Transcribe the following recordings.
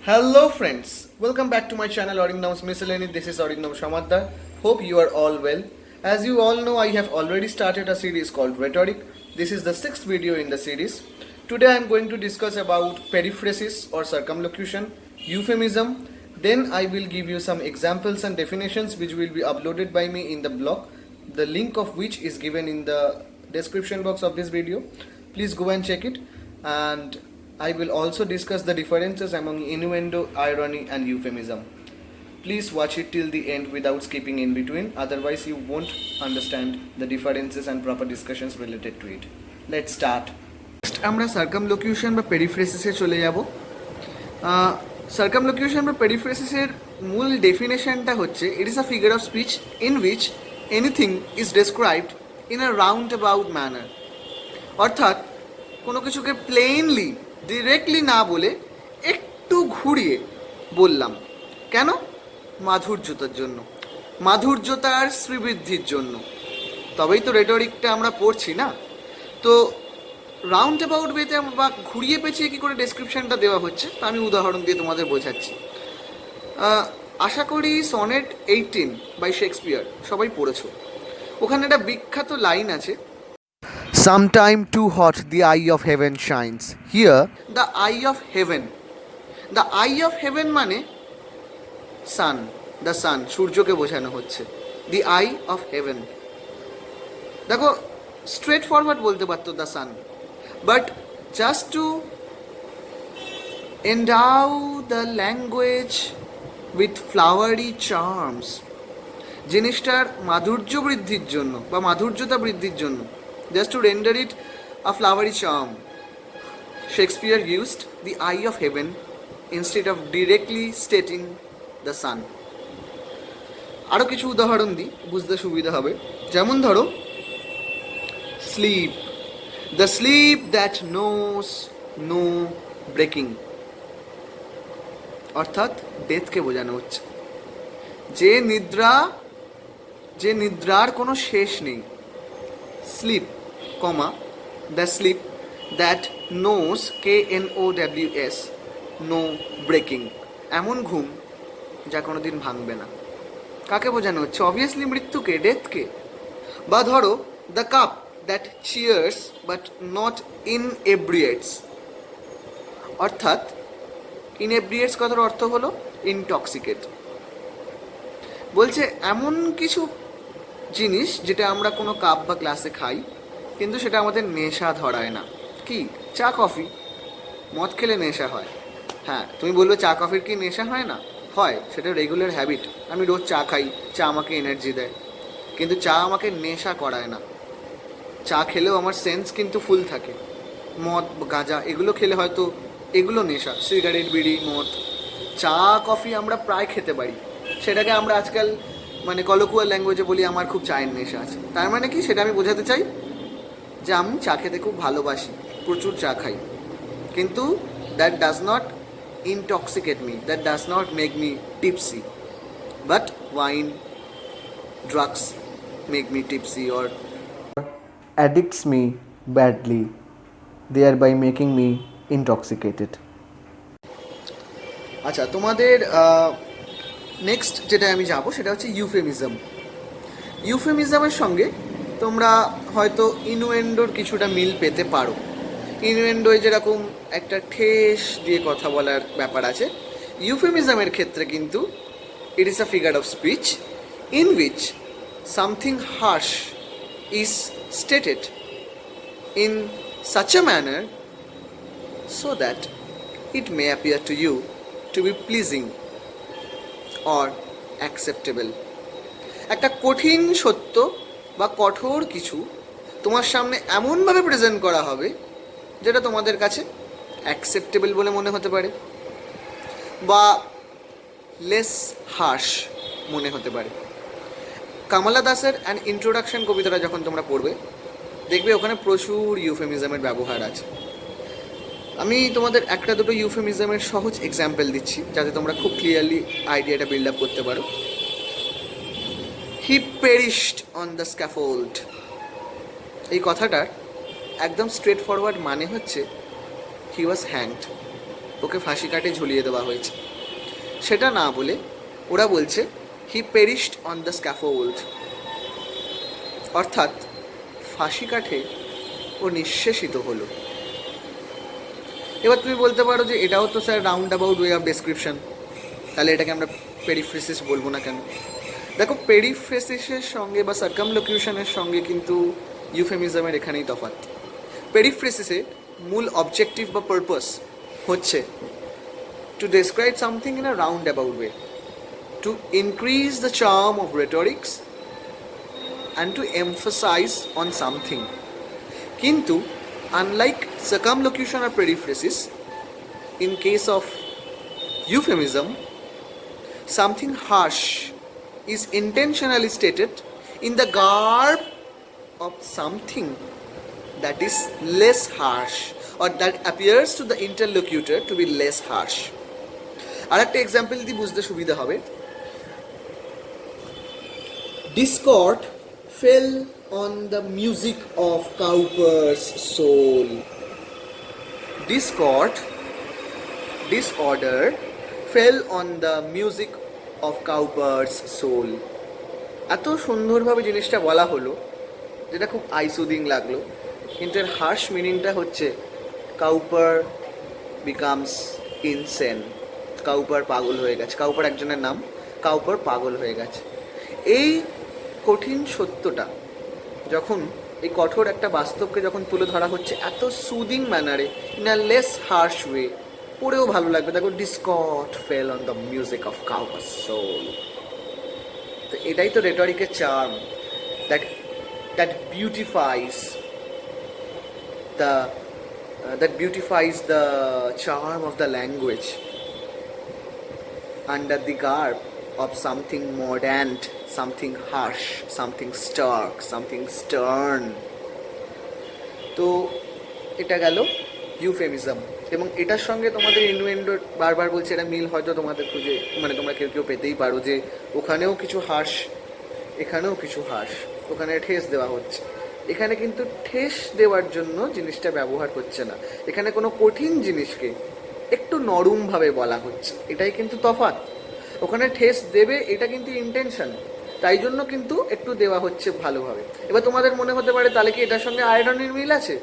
Hello friends, welcome back to my channel Orignam's Miscellany. This is Orignam Shamadda. Hope you are all well. As you all know, I have already started a series called Rhetoric. This is the sixth video in the series. Today I am going to discuss about periphrasis or circumlocution, euphemism. Then I will give you some examples and definitions which will be uploaded by me in the blog, the link of which is given in the description box of this video. Please go and check it, and I will also discuss the differences among innuendo, irony and euphemism. Please watch it till the end without skipping in between, otherwise you won't understand the differences and proper discussions related to it. Let's start. Next আমরা সার্কামলোকিউশন বা পেরিফ্রেসিসে চলে যাব। সার্কামলোকিউশন বা পেরিফ্রেসিসের মূল ডেফিনেশনটা হচ্ছে ইট is a figure of speech in which anything is described in a round about manner. অর্থাৎ কোনো কিছুকে প্লেনলি ডিরেক্টলি না বলে একটু ঘুরিয়ে বললাম। কেন? মাধুর্যতার জন্য, মাধুর্যতার শ্রীবৃদ্ধির জন্য। তবেই তো রেটরিকটা আমরা পড়ছি না। তো রাউন্ড অ্যাবাউট ওয়েতে বা ঘুরিয়ে পেঁচিয়ে কী করে ডেসক্রিপশানটা দেওয়া হচ্ছে তা আমি উদাহরণ দিয়ে তোমাদের বোঝাচ্ছি। আশা করি সনেট 18 বাই শেক্সপিয়ার সবাই পড়েছো। ওখানে একটা বিখ্যাত লাইন আছে, Sometime too hot the eye of heaven shines. Here, the eye of heaven. The eye of heaven মানে sun, the sun, সূর্যকে বোঝানো হচ্ছে। The eye of heaven. দেখো, straight forward বলতে পারতো the sun. But just to endow the language with flowery charms, জিনিসটার মাধুর্য বৃদ্ধির জন্য বা মাধুর্যতা বৃদ্ধির জন্য, just to render it a flowery charm, Shakespeare used the eye of heaven instead of directly stating the sun. আরও কিছু উদাহরণ দিই, বুঝতে সুবিধা হবে। যেমন ধরো, sleep, the sleep that knows no breaking. অর্থাৎ ডেথকে বোঝানো হচ্ছে, যে নিদ্রার কোনো শেষ নেই। Sleep, comma, the sleep that knows, KNOWS, no breaking, এমন ঘুম যা কোনো দিন ভাঙবে না। কাকে বোঝানো হচ্ছে? অবভিয়াসলি মৃত্যুকে, ডেথকে। বা ধরো, the cup that cheers but not inebriates. অর্থাৎ ইনএব্রিয়েটস কথার অর্থ হলো ইনটক্সিকেট। বলছে এমন কিছু জিনিস যেটা আমরা কোনো কাপ বা গ্লাসে খাই কিন্তু সেটা আমাদের নেশা ধরায় না। কি? চা কফি। মদ খেলে নেশা হয়। হ্যাঁ, তুমি বলবে চা কফির কি নেশা হয় না? হয়, সেটা রেগুলার হ্যাবিট। আমি রোজ চা খাই, চা আমাকে এনার্জি দেয়, কিন্তু চা আমাকে নেশা করায় না। চা খেলেও আমার সেন্স কিন্তু ফুল থাকে। মদ, গাঁজা এগুলো খেলে হয়তো এগুলো নেশা, সিগারেট, বিড়ি, মদ। চা কফি আমরা প্রায় খেতে পারি, সেটাকে আমরা আজকাল মানে কলোকুয়াল ল্যাঙ্গুয়েজে বলি আমার খুব চায়ের নেশা আছে। তার মানে কি? সেটা আমি বোঝাতে চাই যে আমি চা খেতে খুব ভালোবাসি, প্রচুর চা খাই, কিন্তু that does not intoxicate me, that does not make me tipsy. But wine, drugs make me tipsy or addicts me badly, thereby making me intoxicated. আচ্ছা, তোমাদের নেক্সট যেটা আমি যাব সেটা হচ্ছে ইউফেমিজম। ইউফেমিজমের সঙ্গে তোমরা হয়তো ইনুয়েন্ডোর কিছুটা মিল পেতে পারো। ইনুয়েন্ডোয় যেরকম একটা ঠেস দিয়ে কথা বলার ব্যাপার আছে, ইউফেমিজমের ক্ষেত্রে কিন্তু it is a figure of speech in which something harsh is stated in such a manner so that it may appear to you to be pleasing or acceptable. একটা কঠিন সত্য বা কঠোর কিছু তোমার সামনে এমনভাবে প্রেজেন্ট করা হবে যেটা তোমাদের কাছে অ্যাকসেপ্টেবল বলে মনে হতে পারে বা লেস হার্শ মনে হতে পারে। কামালা দাসের অ্যান ইন্ট্রোডাকশন কবিতাটা যখন তোমরা পড়বে দেখবে ওখানে প্রচুর ইউফেমিজমের ব্যবহার আছে। আমি তোমাদের একটা দুটো ইউফেমিজমের সহজ এক্সাম্পল দিচ্ছি যাতে তোমরা খুব ক্লিয়ারলি আইডিয়াটা বিল্ড আপ করতে পারো। হি পেরিশড অন দ্য স্ক্যাফোল্ড, এই কথাটার একদম স্ট্রেট ফরওয়ার্ড মানে হচ্ছে হি ওয়াজ হ্যাংড। ওকে ফাঁসি কাটে ঝুলিয়ে দেওয়া হয়েছে। সেটা না বলে ওরা বলছে হি পেরিশড অন দ্য স্ক্যাফোল্ড, অর্থাৎ ফাঁসি কাঠে ও নিঃশেষিত হলো। এবার তুমি বলতে পারো যে এটাও তো sir round about way of description, তাহলে এটাকে আমরা পেরিফ্রেসিস বলবো না কেন? দেখো, পেরিফ্রেসিসের সঙ্গে বা সার্কামলোকিউশনের সঙ্গে কিন্তু ইউফেমিজমের এখানেই তফাৎ। পেরিফ্রেসিসে মূল অবজেক্টিভ বা পারপাস হচ্ছে to describe something in a roundabout way, to increase the charm of rhetorics and to emphasise on something. কিন্তু unlike circumlocution or periphrasis, in case of euphemism, something harsh is intentionally stated in the garb of something that is less harsh or that appears to the interlocutor to be less harsh. আর একটা example দিয়ে বুঝতে সুবিধা হবে। Discord fell on the music of Cowper's soul. Disorder fell on the music of Cowper's soul. এত সুন্দরভাবে জিনিসটা বলা হলো যেটা খুব আইসুদিং লাগলো, কিন্তু এর হার্শ মিনিংটা হচ্ছে কাউপার বিকামস ইনসেন। কাউপার পাগল হয়ে গেছে। কাউপার একজনের নাম, কাউপার পাগল হয়ে গেছে। এই কঠিন সত্যটা যখন, এই কঠোর একটা বাস্তবকে যখন তুলে ধরা হচ্ছে এত সুদিং ম্যানারে, in a less harsh way, পড়েও ভালো লাগবে। দেখো, discord fell on the music of Cowper soul. তো এটাই তো রেটরিকের charm, that beautifies the charm of the language under the garb of something mordant, something harsh, something stark, something stern. তো এটা গেল ইউফেমিজম, এবং এটার সঙ্গে তোমাদের ইনুয়েন্ডো বারবার বলছে, এটা মিল হয়তো তোমাদের খুঁজে, মানে তোমরা কেউ কেউ পেতেই পারো, যে ওখানেও কিছু হার্শ, এখানেও কিছু হার্শ, ওখানে ঠেস দেওয়া হচ্ছে। এখানে কিন্তু ঠেস দেওয়ার জন্য জিনিসটা ব্যবহার হচ্ছে না, এখানে কোনো কঠিন জিনিসকে একটু নরমভাবে বলা হচ্ছে, এটাই কিন্তু তফাৎ। ওখানে ঠেস দেবে এটা কিন্তু ইন্টেনশন, তাই জন্য কিন্তু একটু দেওয়া হচ্ছে ভালোভাবে। এবার তোমাদের মনে হতে পারে তাহলে কি এটার সঙ্গে আয়রনের মিল আছে?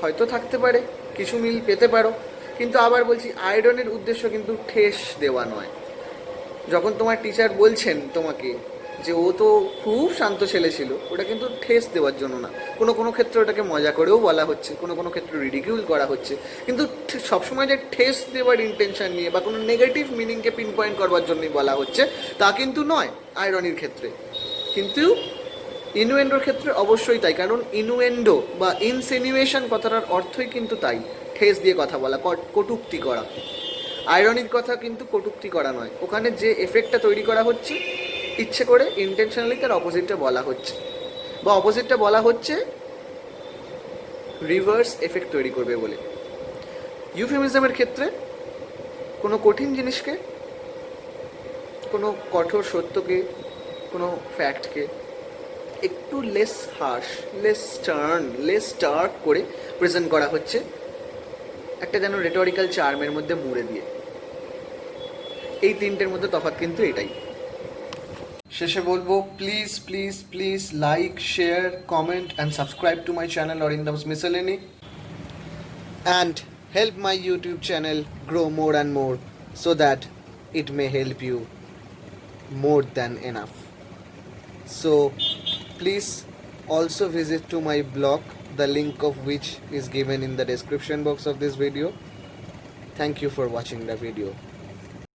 হয়তো থাকতে পারে, কিছু মিল পেতে পারো, কিন্তু আবার বলছি আয়রনের উদ্দেশ্য কিন্তু ঠেস দেওয়া নয়। যখন তোমার টিচার বলছেন তোমাকে যে ও তো খুব শান্ত ছেলে ছিল, ওটা কিন্তু ঠেস দেওয়ার জন্য না। কোনো কোনো ক্ষেত্রে ওটাকে মজা করেও বলা হচ্ছে, কোনো কোনো ক্ষেত্রে রিডিকিউল করা হচ্ছে, কিন্তু সবসময় যে ঠেস দেওয়ার ইন্টেনশন নিয়ে বা কোনো নেগেটিভ মিনিংকে পিন পয়েন্ট করবার জন্যই বলা হচ্ছে তা কিন্তু নয় আয়রনির ক্ষেত্রে। কিন্তু ইনুয়েন্ডোর ক্ষেত্রে অবশ্যই তাই, কারণ ইনুয়েন্ডো বা ইনসিনুয়েশন কথাটার অর্থই কিন্তু তাই, ঠেস দিয়ে কথা বলা, কটূক্তি করা। আয়রনির কথা কিন্তু কটূক্তি করা নয়, ওখানে যে এফেক্টটা তৈরি করা হচ্ছে ইচ্ছে করে ইন্টেনশনালি তার অপোজিটটা বলা হচ্ছে, বা অপোজিটটা বলা হচ্ছে রিভার্স এফেক্ট তৈরি করবে বলে। ইউফেমিজমের ক্ষেত্রে কোনো কঠিন জিনিসকে, কোনো কঠোর সত্যকে, কোনো ফ্যাক্টকে একটু less harsh, less stern, less stark করে প্রেজেন্ট করা হচ্ছে, একটা যেন রেটরিক্যাল চার্মের মধ্যে মুড়ে দিয়ে। এই তিনটের মধ্যে তফাৎ কিন্তু এটাই। শেষে বলবো, please please please like, share, comment and subscribe to my channel Arindam's miscellany, and help my YouTube channel grow more and more so that it may help you more than enough. So please also visit to my blog, the link of which is given in the description box of this video. Thank you for watching the video.